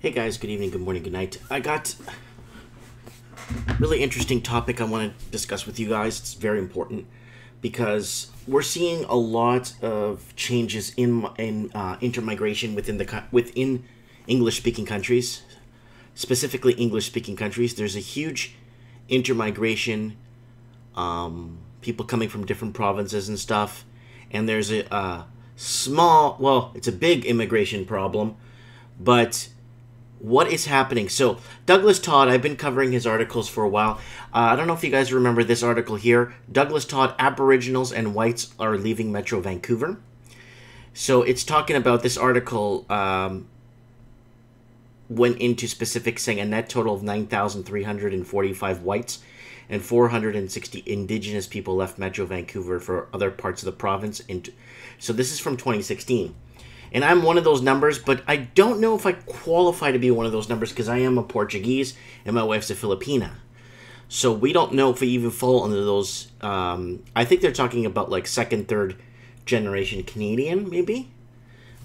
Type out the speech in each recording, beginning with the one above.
Hey guys, good evening, good morning, good night. I got a really interesting topic I want to discuss with you guys. It's very important because we're seeing a lot of changes in intermigration within English-speaking countries, specifically English-speaking countries. There's a huge intermigration, people coming from different provinces and stuff, and there's a small, well, it's a big immigration problem, but what is happening? So Douglas Todd, I've been covering his articles for a while. I don't know if you guys remember this article here. Douglas Todd, Aboriginals and Whites are leaving Metro Vancouver. So it's talking about this article went into specifics saying a net total of 9,345 whites and 460 Indigenous people left Metro Vancouver for other parts of the province. So this is from 2016. And I'm one of those numbers, but I don't know if I qualify to be one of those numbers because I am a Portuguese and my wife's a Filipina. So we don't know if we even fall under those. I think they're talking about like second, third generation Canadian, maybe?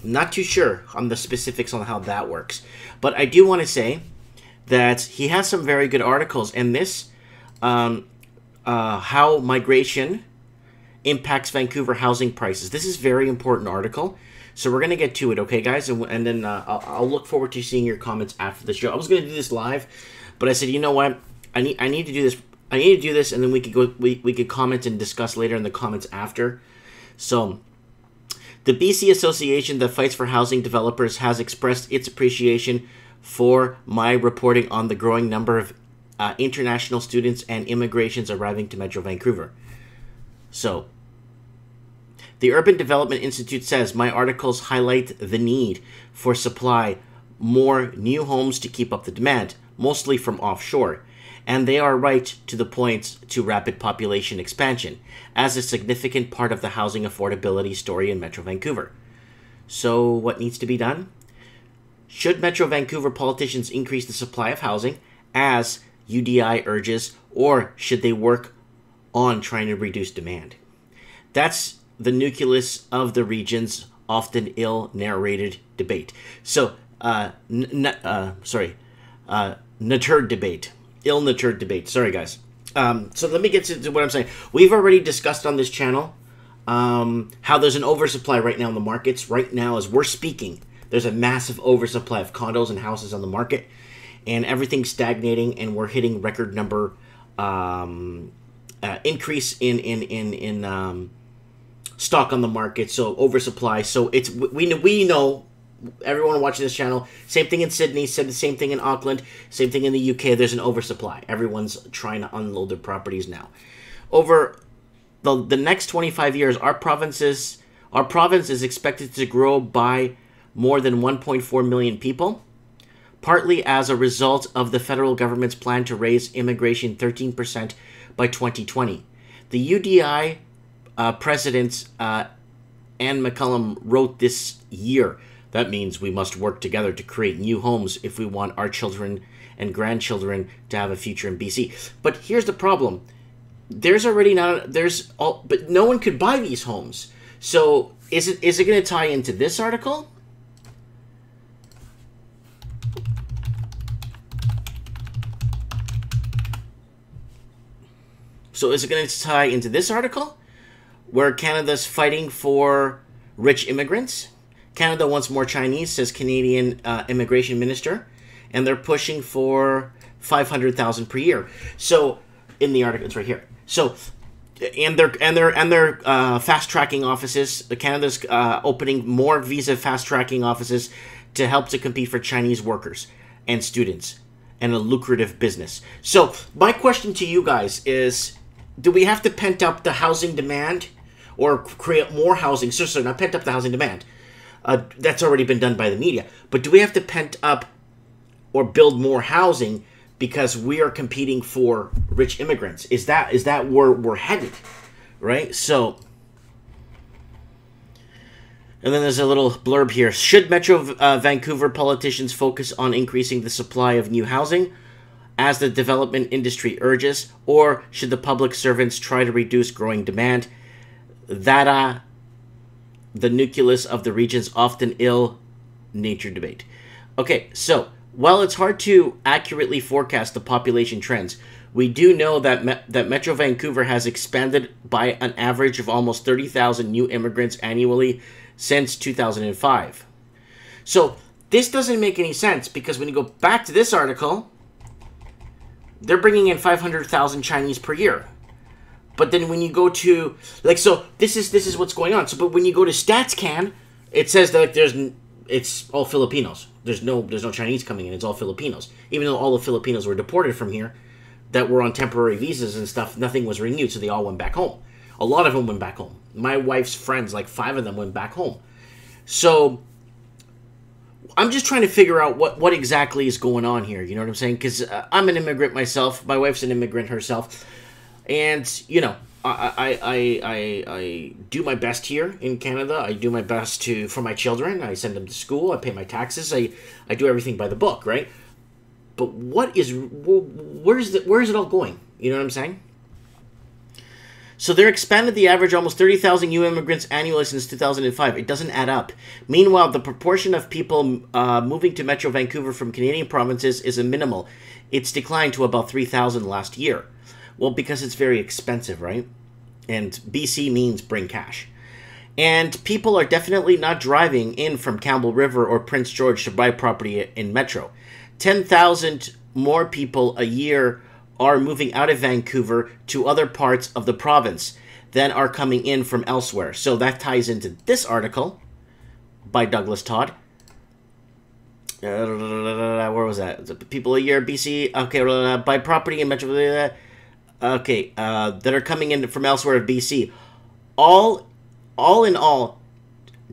I'm not too sure on the specifics on how that works. But I do want to say that he has some very good articles. And this, how migration impacts Vancouver housing prices. This is a very important article. So we're going to get to it, okay, guys? And then I'll look forward to seeing your comments after the show. I was going to do this live, but I said, you know what? I need to do this. I need to do this, and then we could comment and discuss later in the comments after. So the BC Association that fights for housing developers has expressed its appreciation for my reporting on the growing number of international students and immigrations arriving to Metro Vancouver. So the Urban Development Institute says, my articles highlight the need for supply more new homes to keep up the demand, mostly from offshore. And they are right to the point to rapid population expansion, as a significant part of the housing affordability story in Metro Vancouver. So what needs to be done? Should Metro Vancouver politicians increase the supply of housing, as UDI urges, or should they work on trying to reduce demand? That's the nucleus of the region's often ill-narrated debate. So, natured debate. Ill-natured debate. Sorry, guys. So let me get to what I'm saying. We've already discussed on this channel how there's an oversupply right now in the markets. Right now, as we're speaking, there's a massive oversupply of condos and houses on the market, and everything's stagnating, and we're hitting record number increase in stock on the market, so oversupply. So it's we know, everyone watching this channel, same thing in Sydney, same thing in Auckland, same thing in the UK. There's an oversupply. Everyone's trying to unload their properties now. Over the next 25 years, our province is expected to grow by more than 1.4 million people, partly as a result of the federal government's plan to raise immigration 13% by 2020. The UDI President Anne McCullum wrote this year, that means we must work together to create new homes if we want our children and grandchildren to have a future in BC. But here's the problem. But no one could buy these homes. So is it going to tie into this article? So is it going to tie into this article, where Canada's fighting for rich immigrants? Canada wants more Chinese, says Canadian immigration minister, and they're pushing for 500,000 per year. So in the article, it's right here. So and they're fast tracking offices. Canada's opening more visa fast tracking offices to help to compete for Chinese workers and students and a lucrative business. So my question to you guys is, do we have to pent up the housing demand or create more housing? So not pent up the housing demand. That's already been done by the media. But do we have to pent up or build more housing because we are competing for rich immigrants? Is that where we're headed? Right? So, and then there's a little blurb here. Should Metro Vancouver politicians focus on increasing the supply of new housing, as the development industry urges, or should the public servants try to reduce growing demand? That the nucleus of the region's often ill-natured debate. Okay, so While it's hard to accurately forecast the population trends, we do know that that Metro Vancouver has expanded by an average of almost 30,000 new immigrants annually since 2005. So this doesn't make any sense, because when you go back to this article, they're bringing in 500,000 Chinese per year. But then when you go to, like, so this is what's going on. So, but when you go to StatsCan, it says that it's all Filipinos. There's no Chinese coming in. It's all Filipinos. Even though all the Filipinos were deported from here, that were on temporary visas and stuff, nothing was renewed, so they all went back home. A lot of them went back home. My wife's friends, like 5 of them, went back home. So I'm just trying to figure out what exactly is going on here. You know what I'm saying? Because I'm an immigrant myself. My wife's an immigrant herself. And, you know, I do my best here in Canada. I do my best for my children. I send them to school. I pay my taxes. I do everything by the book, right? But where's it all going? You know what I'm saying? So they're expanded the average almost 30,000 new immigrants annually since 2005. It doesn't add up. Meanwhile, the proportion of people moving to Metro Vancouver from Canadian provinces is minimal. It's declined to about 3,000 last year. Well, because it's very expensive, right? And BC means bring cash. And people are definitely not driving in from Campbell River or Prince George to buy property in Metro. 10,000 more people a year are moving out of Vancouver to other parts of the province than are coming in from elsewhere. So that ties into this article by Douglas Todd. Where was that? People a year, BC. Okay, buy property in Metro. Okay, that are coming in from elsewhere of BC. All in all,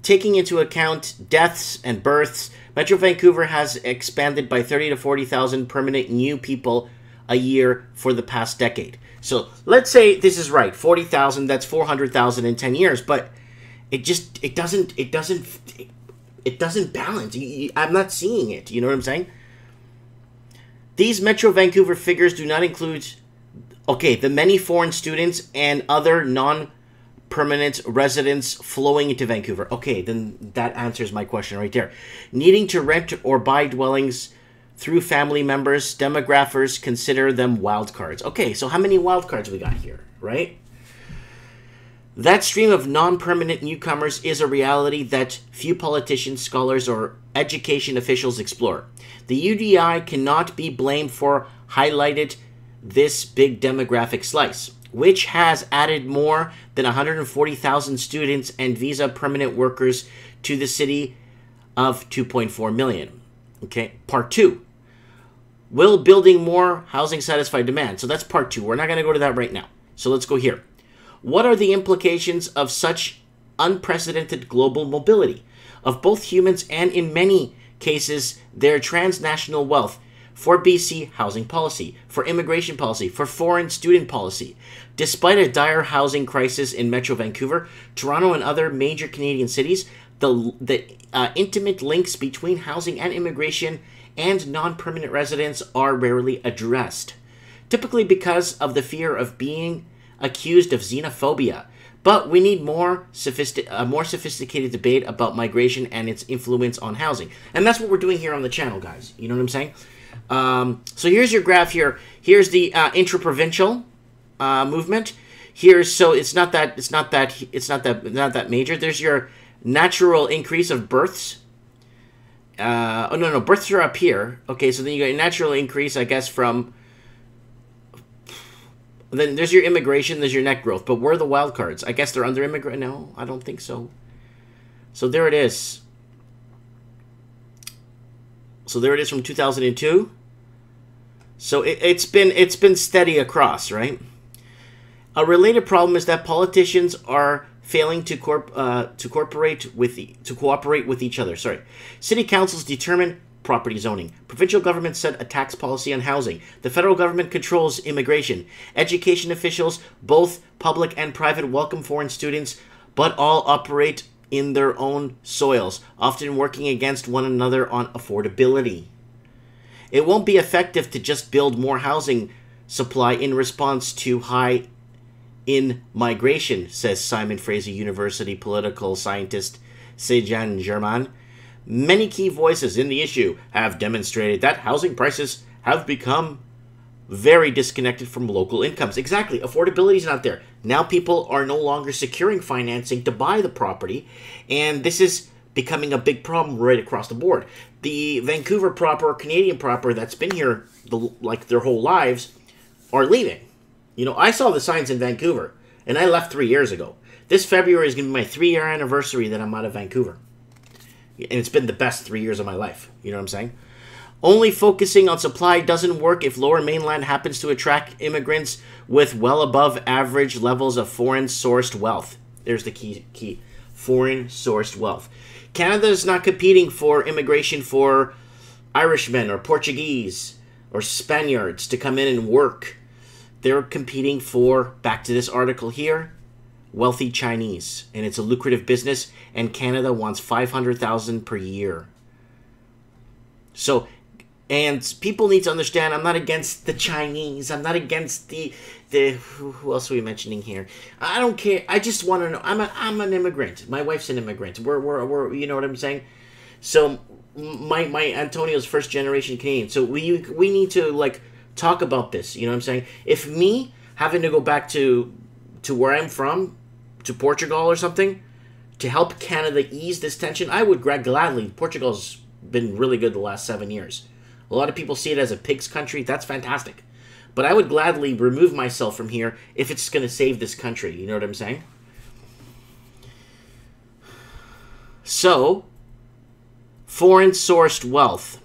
taking into account deaths and births, Metro Vancouver has expanded by 30 to 40,000 permanent new people a year for the past decade. So let's say this is right, 40,000. That's 400,000 in 10 years. But it doesn't balance. I'm not seeing it. You know what I'm saying? These Metro Vancouver figures do not include, okay, the many foreign students and other non-permanent residents flowing into Vancouver. Okay, then that answers my question right there. Needing to rent or buy dwellings through family members, demographers consider them wildcards. Okay, so how many wildcards we got here, right? That stream of non-permanent newcomers is a reality that few politicians, scholars, or education officials explore. The UDI cannot be blamed for highlighted this big demographic slice, which has added more than 140,000 students and visa permanent workers to the city of 2.4 million. Okay, part 2. Will building more housing satisfy demand? So that's part 2. We're not going to go to that right now. So let's go here. What are the implications of such unprecedented global mobility of both humans and, in many cases, their transnational wealth for BC housing policy, for immigration policy, for foreign student policy? Despite a dire housing crisis in Metro Vancouver, Toronto, and other major Canadian cities, the intimate links between housing and immigration and non-permanent residents are rarely addressed, typically because of the fear of being accused of xenophobia. But we need a more sophisticated debate about migration and its influence on housing. And that's what we're doing here on the channel, guys. You know what I'm saying? So here's your graph here. Here's the intra-provincial movement. Here's, so it's not that major. There's your natural increase of births. Oh no, births are up here. Okay, so then you got a natural increase, I guess, from. Then there's your immigration, there's your net growth. But where are the wild cards? I guess they're under immigrant. No, I don't think so. So there it is. So there it is from 2002. So it's been steady across, right? A related problem is that politicians are failing to cooperate with each other. Sorry, city councils determine property zoning. Provincial governments set a tax policy on housing. The federal government controls immigration. Education officials, both public and private, welcome foreign students, but all operate in their own soils, often working against one another on affordability. It won't be effective to just build more housing supply in response to high in-migration, says Simon Fraser University political scientist Sejan German. Many key voices in the issue have demonstrated that housing prices have become very disconnected from local incomes. Exactly. Affordability is not there. Now people are no longer securing financing to buy the property, and this is becoming a big problem right across the board. The Vancouver proper, or Canadian proper, that's been here like their whole lives are leaving. You know, I saw the signs in Vancouver, and I left 3 years ago. This February is going to be my 3-year anniversary that I'm out of Vancouver. And it's been the best 3 years of my life. You know what I'm saying? Only focusing on supply doesn't work if Lower Mainland happens to attract immigrants with well above average levels of foreign-sourced wealth. There's the key. Foreign-sourced wealth. Canada is not competing for immigration for Irishmen or Portuguese or Spaniards to come in and work. They're competing for, back to this article here, wealthy Chinese. And it's a lucrative business, and Canada wants $500,000 per year. So, and people need to understand, I'm not against the Chinese. I'm not against the who else are we mentioning here? I don't care. I just want to know. I'm an immigrant. My wife's an immigrant. We're you know what I'm saying? So my Antonio's first generation Canadian. So we need to like talk about this. You know what I'm saying? If me having to go back to where I'm from, to Portugal or something, to help Canada ease this tension, I would gladly. Portugal's been really good the last 7 years. A lot of people see it as a pig's country. That's fantastic. But I would gladly remove myself from here if it's going to save this country. You know what I'm saying? So, foreign-sourced wealth.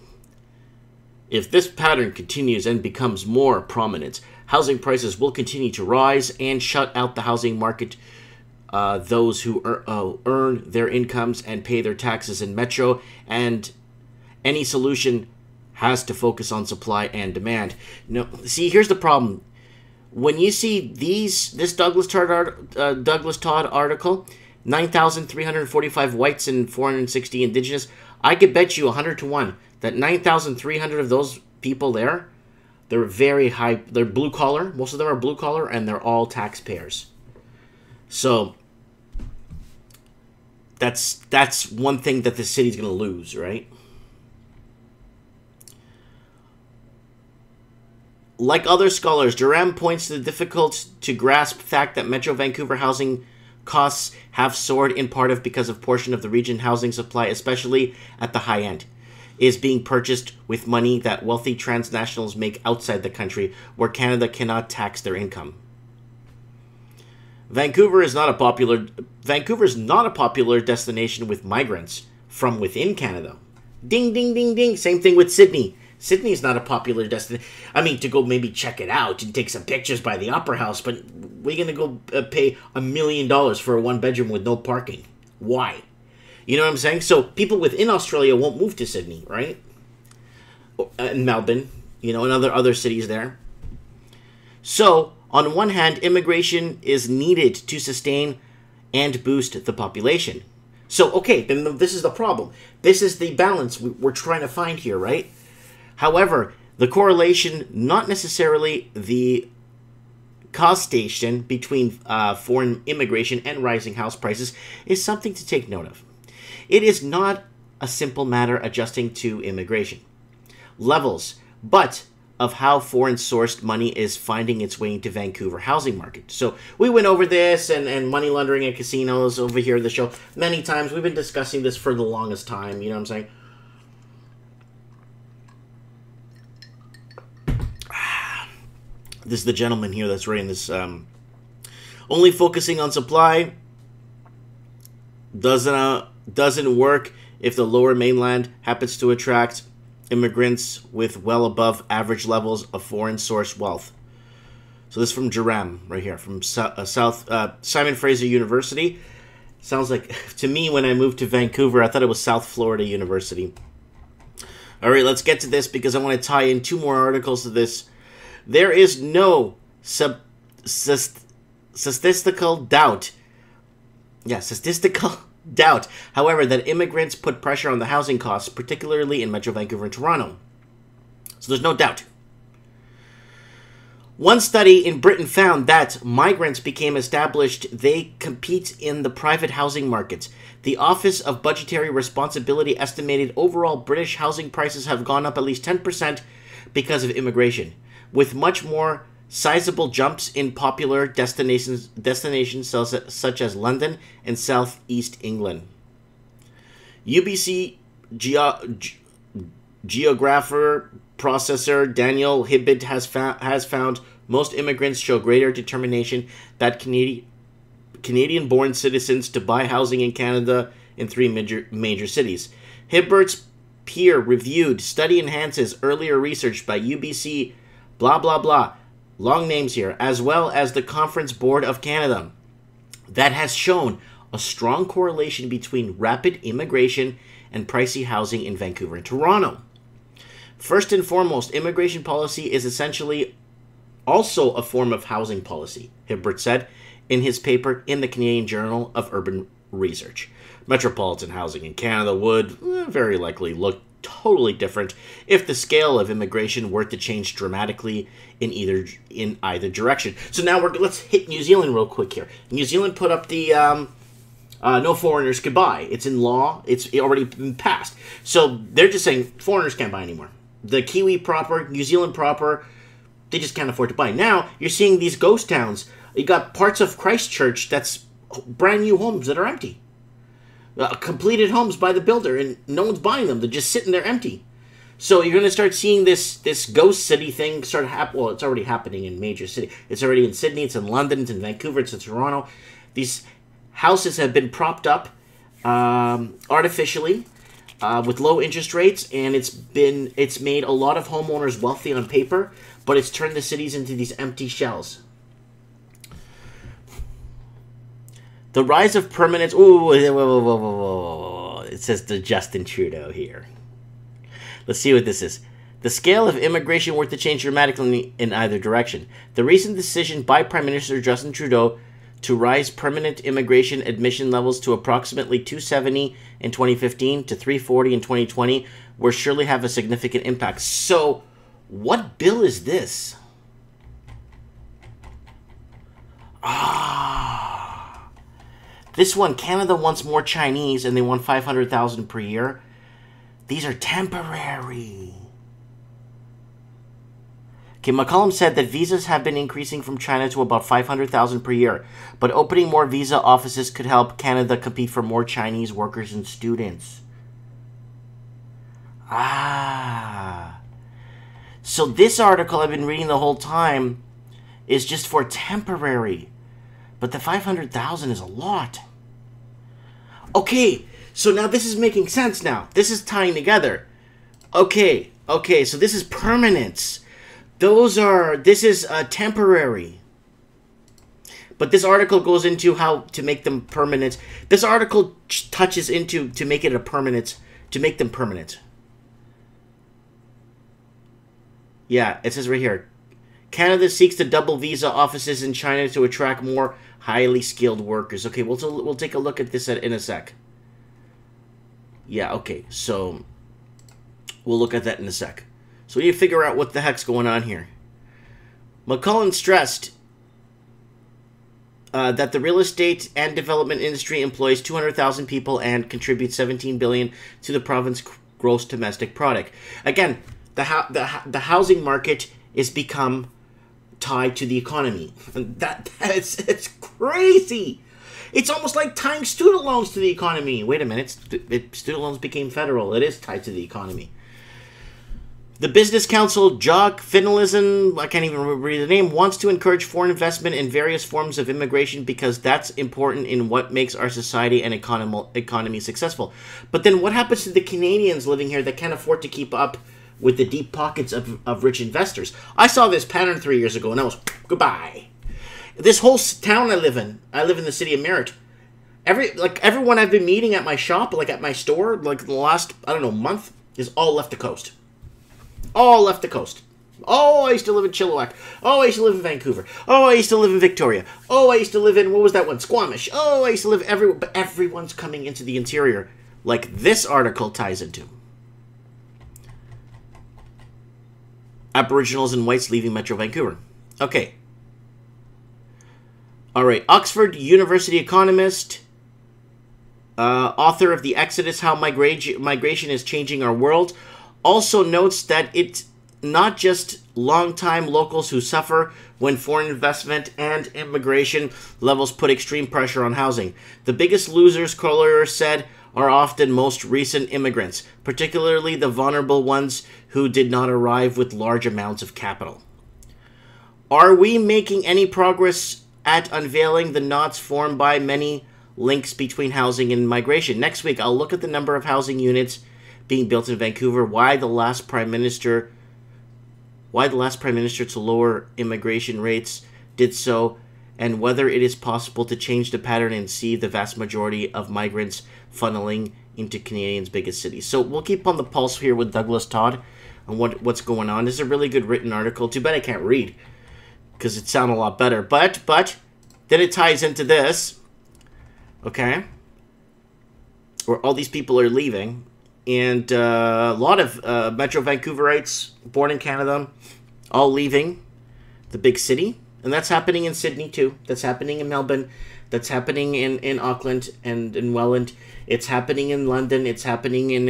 If this pattern continues and becomes more prominent, housing prices will continue to rise and shut out the housing market. Those who earn their incomes and pay their taxes in Metro, and any solution has to focus on supply and demand. No, see, here's the problem. When you see this Douglas Todd article, 9,345 whites and 460 indigenous, I could bet you 100 to 1 that 9,300 of those people there, they're very high, they're blue collar, most of them are blue collar, and they're all taxpayers. So that's one thing that the city's going to lose, right? Like other scholars, Durham points to the difficult to grasp fact that Metro Vancouver housing costs have soared in part because of portion of the region housing supply, especially at the high end, is being purchased with money that wealthy transnationals make outside the country, where Canada cannot tax their income. Vancouver is not a popular destination with migrants from within Canada. Ding, ding, ding, ding. Same thing with Sydney. Sydney is not a popular destination. I mean, to go maybe check it out and take some pictures by the Opera House, but we're going to go pay $1 million for a one-bedroom with no parking. Why? You know what I'm saying? So people within Australia won't move to Sydney, right? And Melbourne, you know, and other cities there. So, on one hand, immigration is needed to sustain and boost the population. So, okay, then this is the problem. This is the balance we're trying to find here, right? However, the correlation, not necessarily the causation between foreign immigration and rising house prices, is something to take note of. It is not a simple matter adjusting to immigration levels, but of how foreign-sourced money is finding its way into Vancouver housing market. So we went over this and money laundering at casinos over here in the show many times. We've been discussing this for the longest time, you know what I'm saying? This is the gentleman here that's writing this. Only focusing on supply doesn't work if the Lower Mainland happens to attract immigrants with well above average levels of foreign source wealth. So this is from Durham right here, from Simon Fraser University. Sounds like, to me, when I moved to Vancouver, I thought it was South Florida University. All right, let's get to this because I want to tie in 2 more articles to this. There is no statistical doubt. Yeah, statistical doubt, however, that immigrants put pressure on the housing costs, particularly in Metro Vancouver and Toronto. So there's no doubt. One study in Britain found that migrants became established, they compete in the private housing markets. The Office of Budgetary Responsibility estimated overall British housing prices have gone up at least 10% because of immigration, with much more sizable jumps in popular destinations such as London and South East England. UBC geographer processor Daniel Hibbett has found most immigrants show greater determination that Canadian-born citizens to buy housing in Canada in 3 major cities. Hibbert's peer-reviewed study enhances earlier research by UBC blah blah blah, long names here, as well as the Conference Board of Canada, that has shown a strong correlation between rapid immigration and pricey housing in Vancouver and Toronto. First and foremost, immigration policy is essentially also a form of housing policy, Hibbert said in his paper in the Canadian Journal of Urban Research. Metropolitan housing in Canada would very likely look totally different if the scale of immigration were to change dramatically in either direction. So now let's hit New Zealand real quick here. New Zealand put up the no foreigners could buy. It's in law. It's already been passed. So they're just saying foreigners can't buy anymore. The Kiwi proper, New Zealand proper, they just can't afford to buy. Now you're seeing these ghost towns. You got parts of Christchurch that's brand new homes that are empty. Completed homes by the builder, and no one's buying them. They're just sitting there empty. So you're going to start seeing this ghost city thing start happening. Well, it's already happening in major cities. It's already in Sydney. It's in London. It's in Vancouver. It's in Toronto. These houses have been propped up artificially with low interest rates, and it's made a lot of homeowners wealthy on paper, but it's turned the cities into these empty shells. The rise of permanence. Ooh, whoa. It says to Justin Trudeau here. Let's see what this is. The scale of immigration were to change dramatically in either direction. The recent decision by Prime Minister Justin Trudeau to rise permanent immigration admission levels to approximately 270 in 2015 to 340 in 2020 will surely have a significant impact. So, what bill is this? This one, Canada wants more Chinese and they want 500,000 per year. These are temporary. Okay, McCollum said that visas have been increasing from China to about 500,000 per year, but opening more visa offices could help Canada compete for more Chinese workers and students. So this article I've been reading the whole time is just for temporary, but the 500,000 is a lot. Okay, so now this is making sense now. This is tying together. Okay, so this is permanence. This is temporary. But this article goes into how to make them permanent. This article touches into to make them permanent. Yeah, it says right here. Canada seeks to double visa offices in China to attract more highly skilled workers. Okay, we'll take a look at this in a sec. Yeah, okay, so we'll look at that in a sec. So we need to figure out what the heck's going on here. McCullen stressed that the real estate and development industry employs 200,000 people and contributes $17 billion to the province's gross domestic product. Again, the housing market is become tied to the economy. It's crazy. It's almost like tying student loans to the economy. Wait a minute, student loans became federal. It is tied to the economy. The Business Council, Jock Finalism, I can't even read the name, wants to encourage foreign investment in various forms of immigration because that's important in what makes our society and economy successful. But then what happens to the Canadians living here that can't afford to keep up with the deep pockets of rich investors? I saw this pattern 3 years ago and I was, goodbye. This whole town I live in the city of Merritt. Everyone I've been meeting at my shop, like at my store, like the last, I don't know, month, is all left the coast. All left the coast. Oh, I used to live in Chilliwack. Oh, I used to live in Vancouver. Oh, I used to live in Victoria. Oh, I used to live in, what was that one? Squamish. Oh, I used to live everywhere. But everyone's coming into the interior like this article ties into. Aboriginals and whites leaving Metro Vancouver. Okay. All right. Oxford University economist, author of The Exodus, How Migration is Changing Our World, also notes that it's not just long-time locals who suffer when foreign investment and immigration levels put extreme pressure on housing. The biggest losers, Collier said, are often most recent immigrants, particularly the vulnerable ones who did not arrive with large amounts of capital. Are we making any progress at unveiling the knots formed by many links between housing and migration? Next week, I'll look at the number of housing units being built in Vancouver, why the last prime minister to lower immigration rates did so, and whether it is possible to change the pattern and see the vast majority of migrants funneling into Canadians' biggest cities. So we'll keep on the pulse here with Douglas Todd on what's going on. This is a really good written article. Too bad I can't read, because it sounded a lot better. But then it ties into this, okay, where all these people are leaving. And a lot of Metro Vancouverites born in Canada all leaving the big city. And that's happening in Sydney too. That's happening in Melbourne. That's happening in Auckland and in Welland. It's happening in London. It's happening in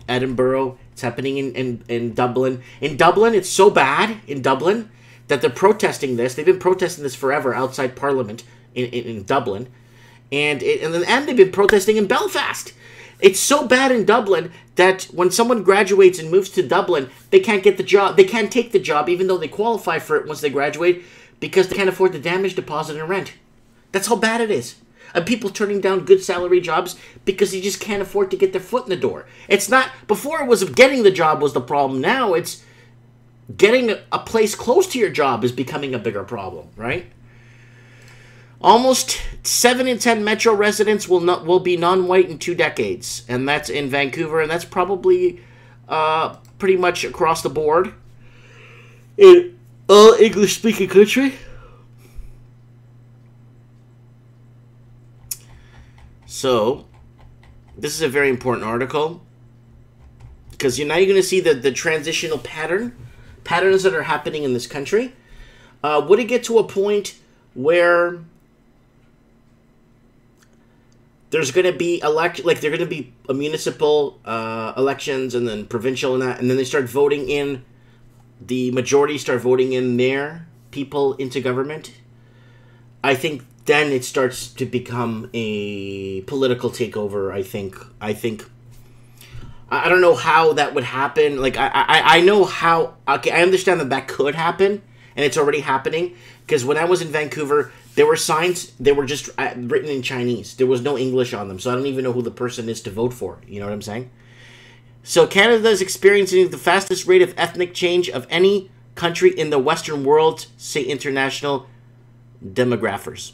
Edinburgh. It's happening in Dublin. In Dublin, it's so bad in Dublin that they're protesting this. They've been protesting this forever outside Parliament in Dublin. And they've been protesting in Belfast. It's so bad in Dublin that when someone graduates and moves to Dublin, they can't get the job. They can't take the job even though they qualify for it once they graduate because they can't afford the damage deposit and rent. That's how bad it is. And people turning down good salary jobs because they just can't afford to get their foot in the door. It's not, before it was getting the job was the problem. Now it's getting a place close to your job is becoming a bigger problem, right? Almost 7 in 10 Metro residents will be non-white in 2 decades, and that's in Vancouver, and that's probably pretty much across the board in all English-speaking country. So, this is a very important article because now you're going to see the transitional patterns that are happening in this country. Would it get to a point where there's going to be they're going to be a municipal elections and then provincial and that, and then they start voting in, the majority start voting in their people into government? I think then it starts to become a political takeover. I don't know how that would happen. Like, I know how, okay, I understand that could happen, and it's already happening, because when I was in Vancouver, there were signs, they were just written in Chinese. There was no English on them, so I don't even know who the person is to vote for. You know what I'm saying? So Canada is experiencing the fastest rate of ethnic change of any country in the Western world, say international demographers.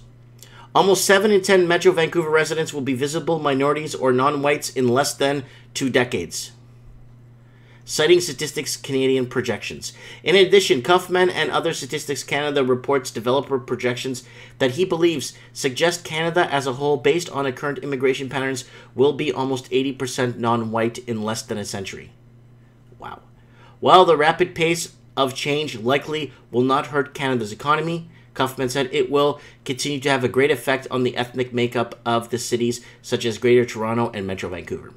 Almost 7 in 10 Metro Vancouver residents will be visible minorities or non-whites in less than 2 decades, citing Statistics Canadian projections. In addition, Kaufman and other Statistics Canada reports developer projections that he believes suggest Canada as a whole, based on the current immigration patterns, will be almost 80% non-white in less than a century. Wow. While the rapid pace of change likely will not hurt Canada's economy, Kaufman said it will continue to have a great effect on the ethnic makeup of the cities such as Greater Toronto and Metro Vancouver.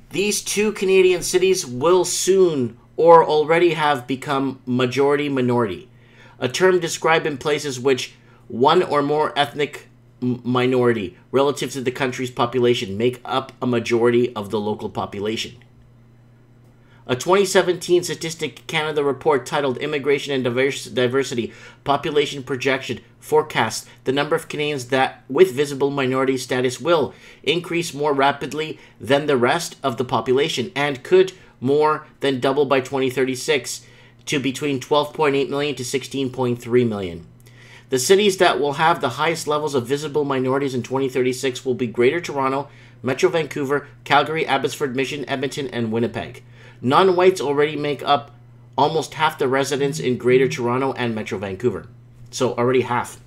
These 2 Canadian cities will soon or already have become majority-minority, a term described in places which one or more ethnic minority relative to the country's population make up a majority of the local population. A 2017 Statistics Canada report titled Immigration and Diversity Population Projection forecasts the number of Canadians that with visible minority status will increase more rapidly than the rest of the population and could more than double by 2036 to between 12.8 million to 16.3 million. The cities that will have the highest levels of visible minorities in 2036 will be Greater Toronto, Metro Vancouver, Calgary, Abbotsford, Mission, Edmonton, and Winnipeg. Non-whites already make up almost half the residents in Greater Toronto and Metro Vancouver. So already half.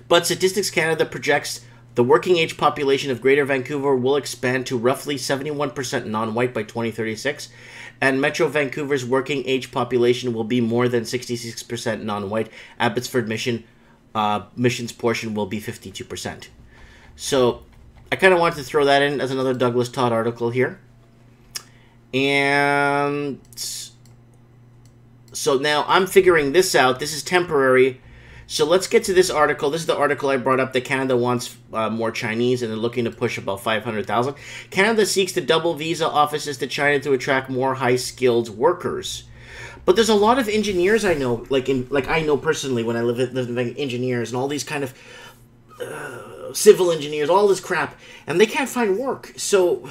But Statistics Canada projects The working age population of Greater Vancouver will expand to roughly 71% non-white by 2036, and Metro Vancouver's working age population will be more than 66% non-white. Abbotsford Mission's portion will be 52%. So I kind of wanted to throw that in as another Douglas Todd article here. And so now I'm figuring this out. This is temporary. So let's get to this article. This is the article I brought up that Canada wants more Chinese, and they're looking to push about 500,000. Canada seeks to double visa offices to China to attract more high-skilled workers. But there's a lot of engineers I know, like I know personally when I live in engineers and all these kind of civil engineers, all this crap, and they can't find work. So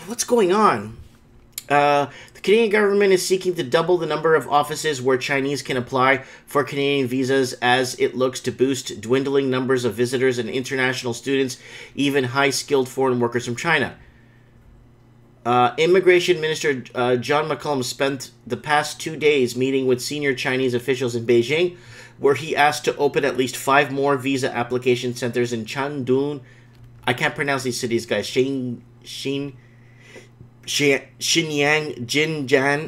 what's going on? The Canadian government is seeking to double the number of offices where Chinese can apply for Canadian visas as it looks to boost dwindling numbers of visitors and international students, even high-skilled foreign workers from China. Immigration Minister John McCallum spent the past 2 days meeting with senior Chinese officials in Beijing, where he asked to open at least 5 more visa application centers in Shandong. I can't pronounce these cities, guys. Xinjiang,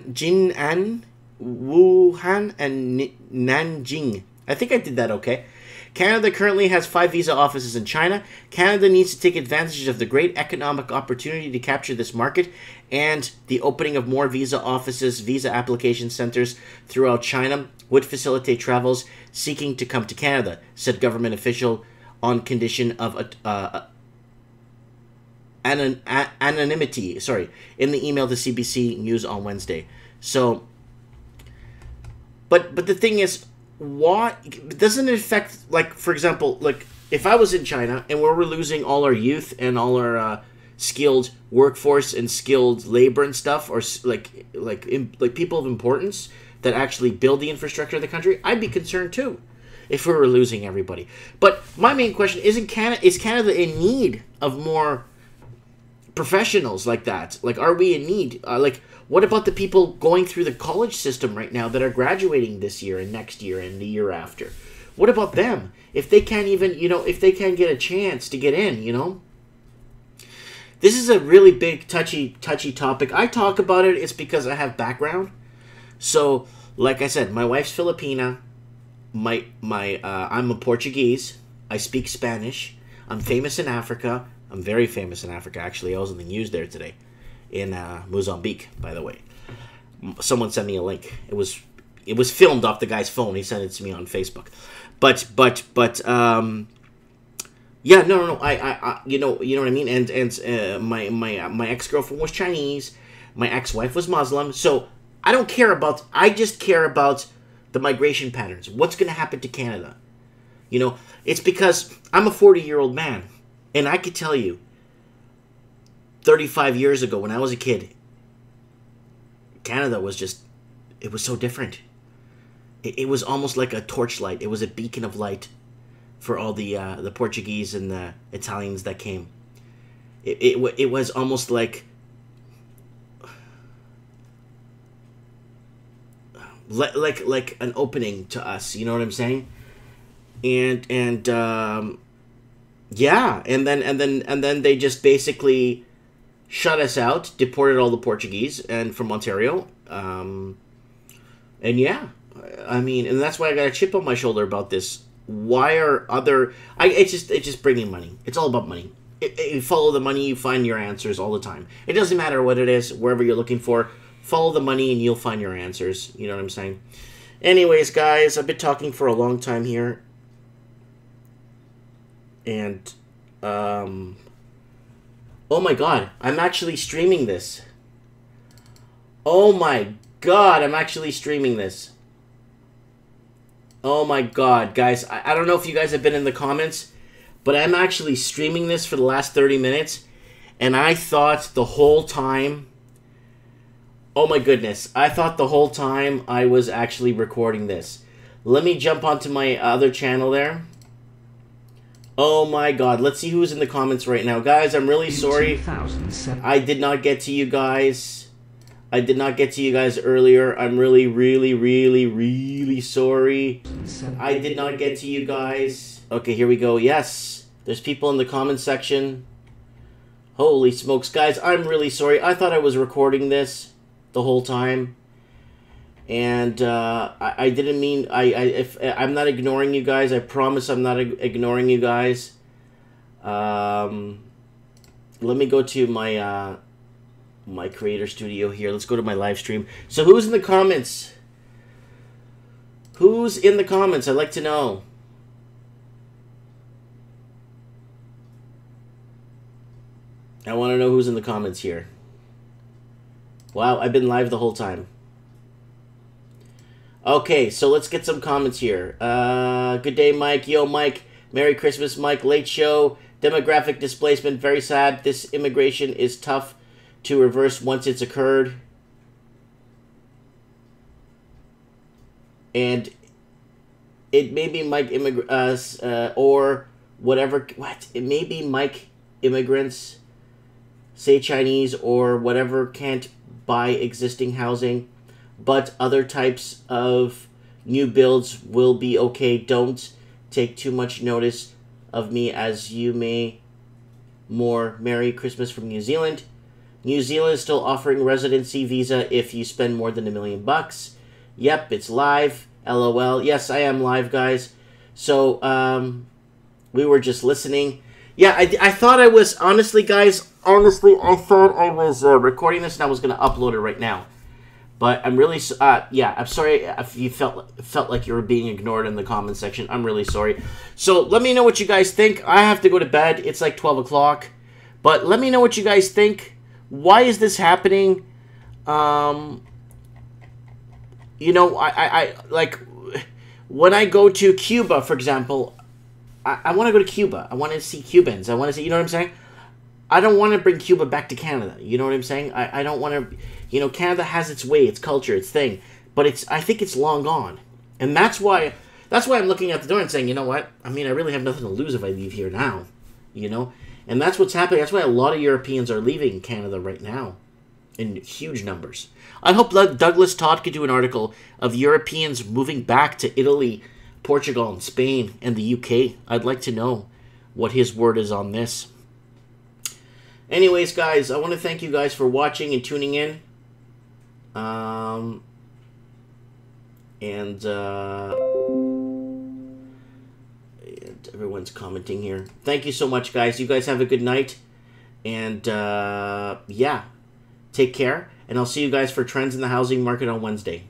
Jinan, Wuhan, and Nanjing. I think I did that okay. Canada currently has 5 visa offices in China. Canada needs to take advantage of the great economic opportunity to capture this market, and the opening of more visa offices, visa application centers throughout China would facilitate travels seeking to come to Canada, said government official on condition of anonymity, in the email to CBC News on Wednesday. So, but the thing is, why doesn't it affect, like, for example, like, if I was in China and we were losing all our youth and all our skilled workforce and skilled labor and stuff, or like people of importance that actually build the infrastructure of the country, I'd be concerned too if we were losing everybody. But my main question is Canada in need of more professionals like that? Like, are we in need? Like, what about the people going through the college system right now that are graduating this year and next year and the year after? What about them? If they can't even, if they can't get a chance to get in, This is a really big, touchy topic. I talk about it, it's because I have background. So, like I said, my wife's Filipina. I'm a Portuguese. I speak Spanish. I'm famous in Africa. I'm very famous in Africa, actually. I was in the news there today. In Mozambique, by the way. Someone sent me a link. It was filmed off the guy's phone. He sent it to me on Facebook. Yeah, no. I you know what I mean. And my ex-girlfriend was Chinese. My ex-wife was Muslim. So I don't care about. I just care about the migration patterns. What's going to happen to Canada? It's because I'm a 40-year-old man, and I could tell you, 35 years ago when I was a kid, Canada was just, it was so different. It was almost like a torchlight. It was a beacon of light for all the Portuguese and the Italians that came. It was almost like an opening to us. You know what I'm saying? Yeah, and then they just basically shut us out, deported all the Portuguese and from Ontario, and yeah, I mean, and that's why I got a chip on my shoulder about this. Why are it's just bringing money. It's all about money. You follow the money, you find your answers all the time. It doesn't matter what it is, wherever you're looking for, follow the money and you'll find your answers. You know what I'm saying? Anyways, guys, I've been talking for a long time here, and oh my god, I'm actually streaming this. Oh my god, I'm actually streaming this. Oh my god, guys, I don't know if you guys have been in the comments, but I'm actually streaming this for the last 30 minutes, and I thought the whole time, oh my goodness, I thought the whole time I was actually recording this. Let me jump onto my other channel there. Oh my god, let's see who's in the comments right now. Guys, I'm really sorry. I did not get to you guys. I did not get to you guys earlier. I'm really, really, really, really sorry. I did not get to you guys. Okay, here we go. Yes. There's people in the comment section. Holy smokes, guys, I'm really sorry. I thought I was recording this the whole time. And I didn't mean... I'm not ignoring you guys. I promise I'm not ignoring you guys. Let me go to my my creator studio here. Let's go to my live stream. So who's in the comments? Who's in the comments? I'd like to know. I want to know who's in the comments here. Wow, I've been live the whole time. Okay, so let's get some comments here. Good day, Mike. Yo, Mike. Merry Christmas, Mike. Late show. Demographic displacement, very sad. This immigration is tough to reverse once it's occurred. And it may be Mike or whatever. What? It may be Mike immigrants, say Chinese or whatever, can't buy existing housing, but other types of new builds will be okay. Don't take too much notice of me as you may more. Merry Christmas from New Zealand. New Zealand is still offering residency visa if you spend more than $1 million. Yep, it's live. LOL. Yes, I am live, guys. So, we were just listening. Yeah, I thought I was, honestly, guys, I thought I was recording this and I was going to upload it right now. But I'm really, yeah, I'm sorry if you felt like you were being ignored in the comment section. I'm really sorry. So let me know what you guys think. I have to go to bed. It's like 12 o'clock. But let me know what you guys think. Why is this happening? You know, I like, when I go to Cuba, for example, I want to go to Cuba. I want to see Cubans. I want to see, you know what I'm saying? I don't want to bring Cuba back to Canada. You know what I'm saying? I don't want to... You know, Canada has its way, its culture, its thing. But I think it's long gone. And that's why I'm looking at the door and saying, you know what? I mean, I really have nothing to lose if I leave here now. You know? And that's what's happening. That's why a lot of Europeans are leaving Canada right now. In huge numbers. I hope Douglas Todd could do an article of Europeans moving back to Italy, Portugal, and Spain, and the UK. I'd like to know what his word is on this. Anyways, guys, I want to thank you guys for watching and tuning in. And everyone's commenting here. Thank you so much, guys. You guys have a good night. And, yeah, take care. And I'll see you guys for Trends in the Housing Market on Wednesday.